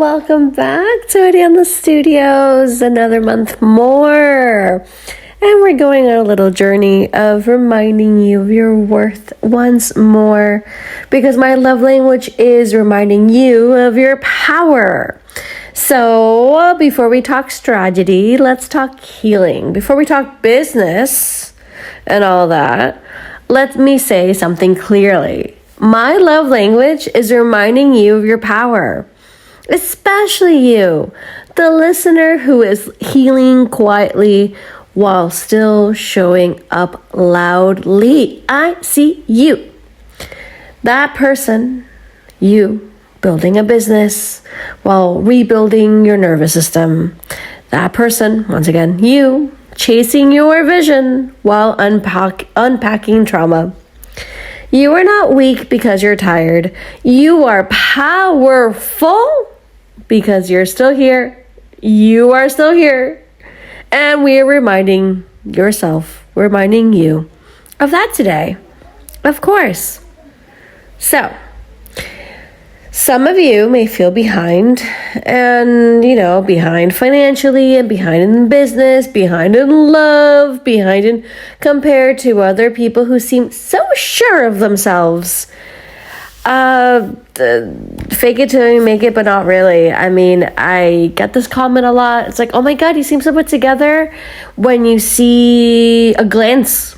welcome back to Ràdio Studios. Another month more. And we're going on a little journey of reminding you of your worth once more, because my love language is reminding you of your power. So before we talk strategy, let's talk healing. Before we talk business and all that, let me say something clearly. My love language is reminding you of your power, especially you, the listener who is healing quietly while still showing up loudly. I see you. That person, you, building a business while rebuilding your nervous system. That person, once again, you, chasing your vision while unpacking trauma. You are not weak because you're tired. You are powerful because you're still here. You are still here. And we are reminding you of that today. Of course. So, some of you may feel behind and, behind financially and behind in business, behind in love, behind in compared to other people who seem so sure of themselves. Fake it till you make it, but not really. I mean, I get this comment a lot. It's like, oh my God, you seem so put together when you see a glance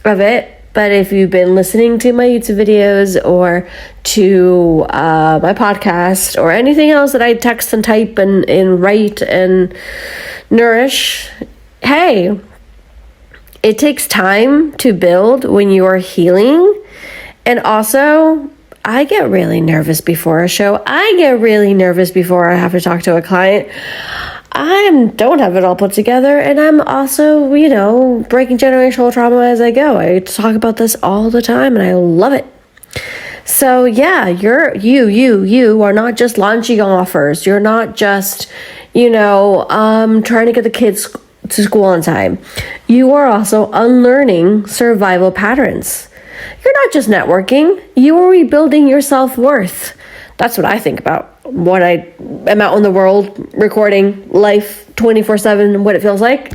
of it. But if you've been listening to my YouTube videos or to my podcast or anything else that I text and type and write and nourish, hey, it takes time to build when you are healing. And also, I get really nervous before a show. I get really nervous before I have to talk to a client. I don't have it all put together, and I'm also, breaking generational trauma as I go. I talk about this all the time, and I love it. So yeah, you are not just launching offers. You're not just, trying to get the kids to school on time. You are also unlearning survival patterns. You're not just networking. You are rebuilding your self-worth. That's what I think about when I am out in the world recording life 24/7 and what it feels like.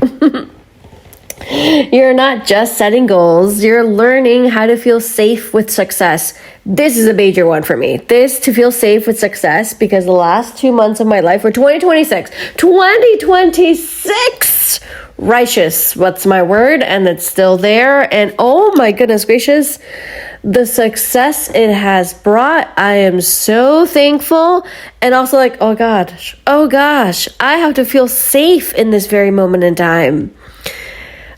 You're not just setting goals. You're learning how to feel safe with success. This is a major one for me. This to feel safe with success, because the last 2 months of my life were 2026. Righteous, what's my word? And it's still there. And oh my goodness gracious, the success it has brought, I am so thankful. And also like, oh gosh, I have to feel safe in this very moment in time.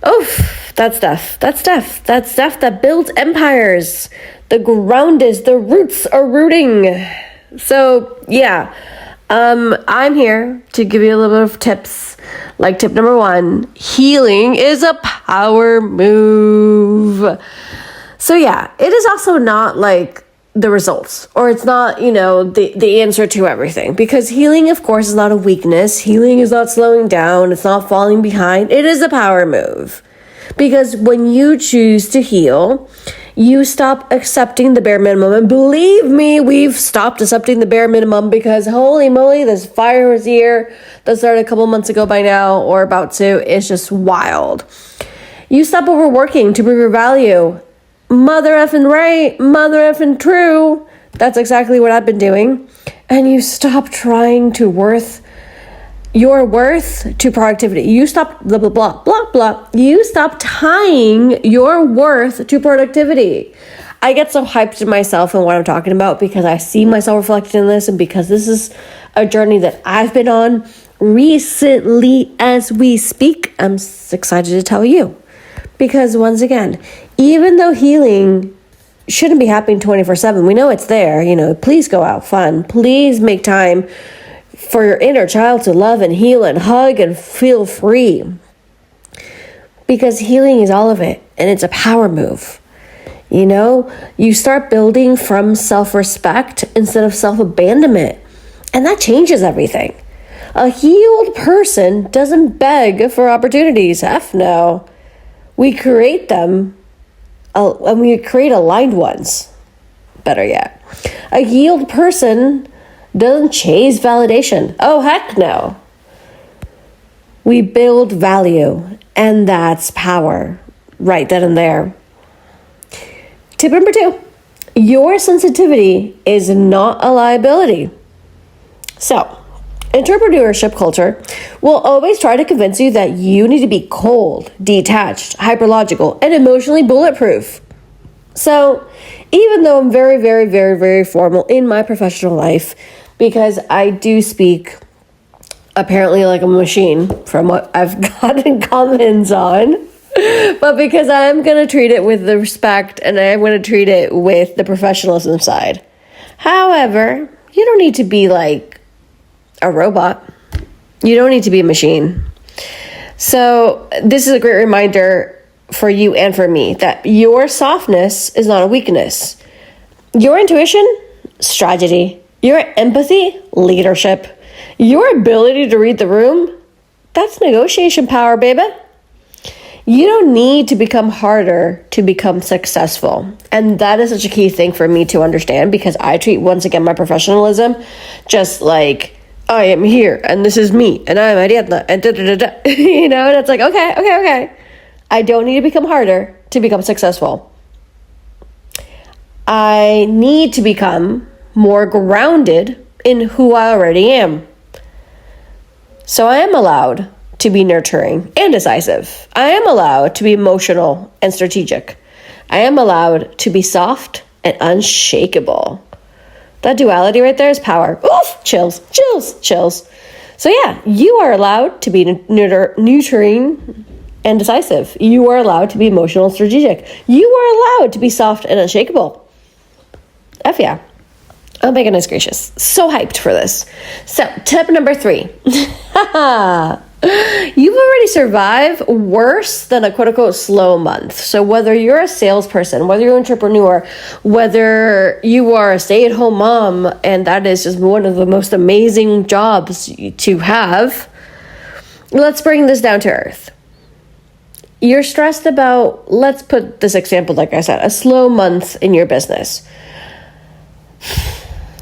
Oof, that's stuff that builds empires. The ground is, the roots are rooting. So yeah, I'm here to give you a little bit of tips. Like tip number 1, healing is a power move. So yeah, it is also not like the results, or it's not, the answer to everything, because healing, of course, is not a weakness. Healing is not slowing down. It's not falling behind. It is a power move, because when you choose to heal, you stop accepting the bare minimum. And believe me, we've stopped accepting the bare minimum, because holy moly, this fire was here that started a couple months ago by now, or about to. It's just wild. You stop overworking to prove your value. Mother effing right, mother effing true. That's exactly what I've been doing. And you stop trying to your worth to productivity. You stop blah, blah, blah, blah, blah. You stop tying your worth to productivity. I get so hyped in myself and what I'm talking about, because I see myself reflected in this, and because this is a journey that I've been on recently as we speak. I'm excited to tell you. Because once again, even though healing shouldn't be happening 24/7, we know it's there. Please go out fun. Please make time for your inner child to love and heal and hug and feel free. Because healing is all of it, and it's a power move. You start building from self-respect instead of self-abandonment, and that changes everything. A healed person doesn't beg for opportunities. F no. We create them, and we create aligned ones. Better yet, a healed person doesn't chase validation. Oh, heck no. We build value, and that's power right then and there. Tip number 2, your sensitivity is not a liability. So, entrepreneurship culture will always try to convince you that you need to be cold, detached, hyperlogical, and emotionally bulletproof. So, even though I'm very, very, very, very formal in my professional life, because I do speak apparently like a machine from what I've gotten comments on, but because I'm going to treat it with the respect and I'm going to treat it with the professionalism side. However, you don't need to be like a robot. You don't need to be a machine. So this is a great reminder for you and for me that your softness is not a weakness. Your intuition, strategy. Your empathy, leadership. Your ability to read the room, that's negotiation power, baby. You don't need to become harder to become successful. And that is such a key thing for me to understand, because I treat, once again, my professionalism just like I am here and this is me and I'm Ariadna and da-da-da-da. You know, and it's like, okay. I don't need to become harder to become successful. I need to become more grounded in who I already am. So I am allowed to be nurturing and decisive. I am allowed to be emotional and strategic. I am allowed to be soft and unshakable. That duality right there is power. Oof, chills. So yeah, you are allowed to be nurturing and decisive. You are allowed to be emotional and strategic. You are allowed to be soft and unshakable. F yeah. Oh my goodness gracious. So hyped for this. So tip number 3. You've already survived worse than a quote-unquote slow month. So whether you're a salesperson, whether you're an entrepreneur, whether you are a stay-at-home mom, and that is just one of the most amazing jobs to have, let's bring this down to earth. You're stressed about, let's put this example, like I said, a slow month in your business.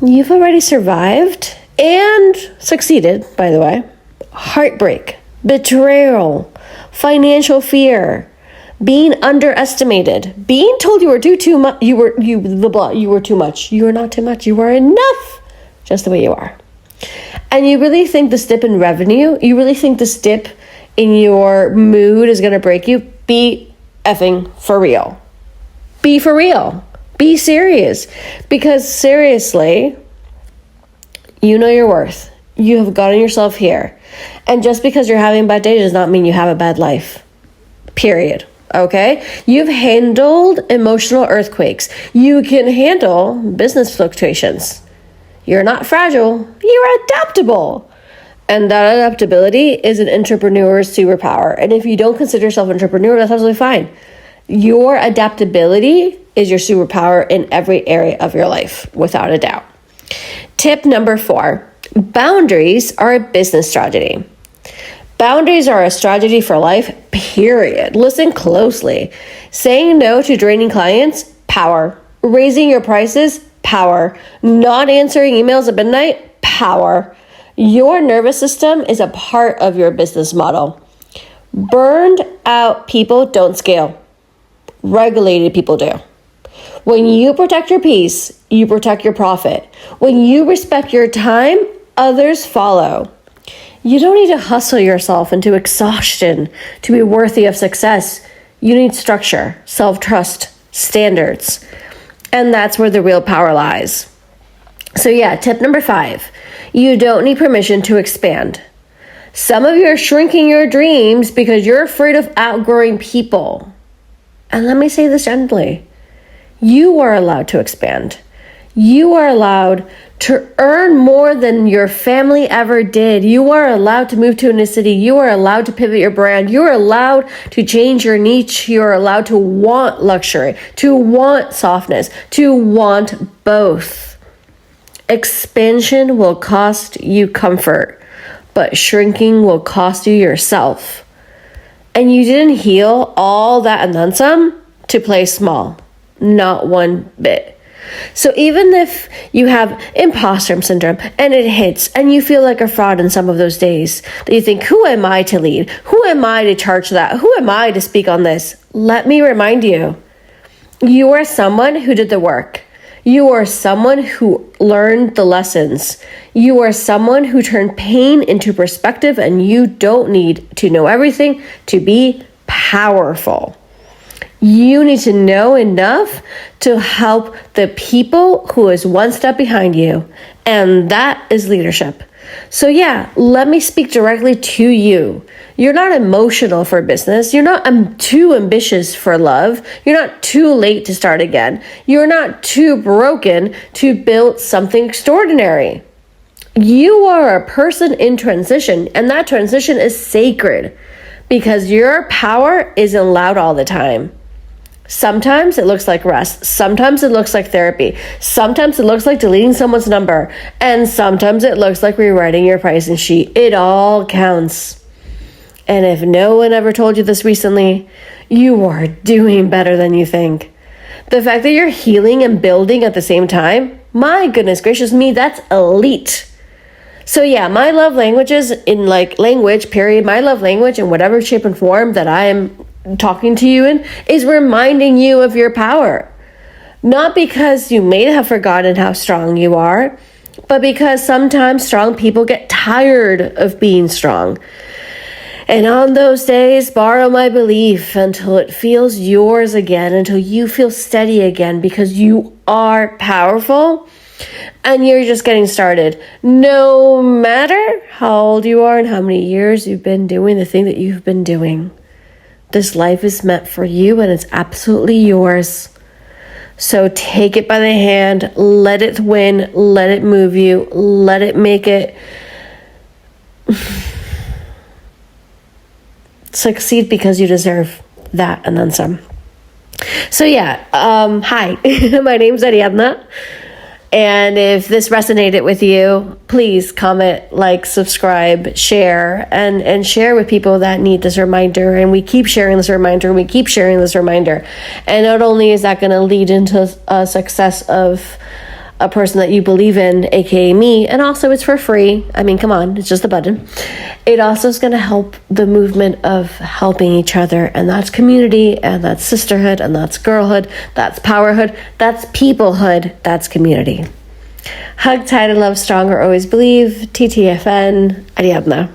You've already survived and succeeded, by the way. Heartbreak, betrayal, financial fear, being underestimated, being told you were too much, you were too much. You are not too much. You are enough, just the way you are. And you really think this dip in revenue, you really think this dip in your mood is going to break you? Be effing for real. Be for real. Be serious. Because seriously, you know your worth. You have gotten yourself here. And just because you're having a bad day does not mean you have a bad life. Period. Okay? You've handled emotional earthquakes. You can handle business fluctuations. You're not fragile. You're adaptable. And that adaptability is an entrepreneur's superpower. And if you don't consider yourself an entrepreneur, that's absolutely fine. Your adaptability is your superpower in every area of your life, without a doubt. Tip number 4. Boundaries are a business strategy. Boundaries are a strategy for life, period. Listen closely. Saying no to draining clients, power. Raising your prices, power. Not answering emails at midnight, power. Your nervous system is a part of your business model. Burned out people don't scale. Regulated people do. When you protect your peace, you protect your profit. When you respect your time, others follow. You don't need to hustle yourself into exhaustion to be worthy of success. You need structure, self-trust, standards. And that's where the real power lies. So yeah, tip number 5. You don't need permission to expand. Some of you are shrinking your dreams because you're afraid of outgrowing people. And let me say this gently. You are allowed to expand. You are allowed to earn more than your family ever did. You are allowed to move to a new city. You are allowed to pivot your brand. You are allowed to change your niche. You are allowed to want luxury, to want softness, to want both. Expansion will cost you comfort, but shrinking will cost you yourself. And you didn't heal all that and then some to play small. Not one bit. So even if you have imposter syndrome and it hits and you feel like a fraud in some of those days that you think, who am I to lead? Who am I to charge that? Who am I to speak on this? Let me remind you, you are someone who did the work. You are someone who learned the lessons. You are someone who turned pain into perspective, and you don't need to know everything to be powerful. You need to know enough to help the people who is one step behind you, and that is leadership. So yeah, let me speak directly to you. You're not emotional for business. You're not too ambitious for love. You're not too late to start again. You're not too broken to build something extraordinary. You are a person in transition, and that transition is sacred because your power isn't allowed all the time. Sometimes it looks like rest. Sometimes it looks like therapy. Sometimes it looks like deleting someone's number. And sometimes it looks like rewriting your pricing sheet. It all counts. And if no one ever told you this recently, you are doing better than you think. The fact that you're healing and building at the same time, my goodness gracious me, that's elite. So yeah, my love languages in language, period, my love language in whatever shape and form that I am talking to you in is reminding you of your power. Not because you may have forgotten how strong you are, but because sometimes strong people get tired of being strong. And on those days, borrow my belief until it feels yours again, until you feel steady again, because you are powerful and you're just getting started. No matter how old you are and how many years you've been doing the thing that you've been doing. This life is meant for you and it's absolutely yours. So take it by the hand, let it win, let it move you, let it make it succeed because you deserve that and then some. So yeah, hi, my name's Ariadna. And if this resonated with you, please comment, subscribe, share, and share with people that need this reminder. And we keep sharing this reminder, and we keep sharing this reminder. And not only is that going to lead into a success of a person that you believe in, aka me, and also it's for free. I mean, come on, it's just a button. It also is going to help the movement of helping each other, and that's community, and that's sisterhood, and that's girlhood, that's powerhood, that's peoplehood, that's community. Hug tight and love strong or always believe. TTFN, Ariadna.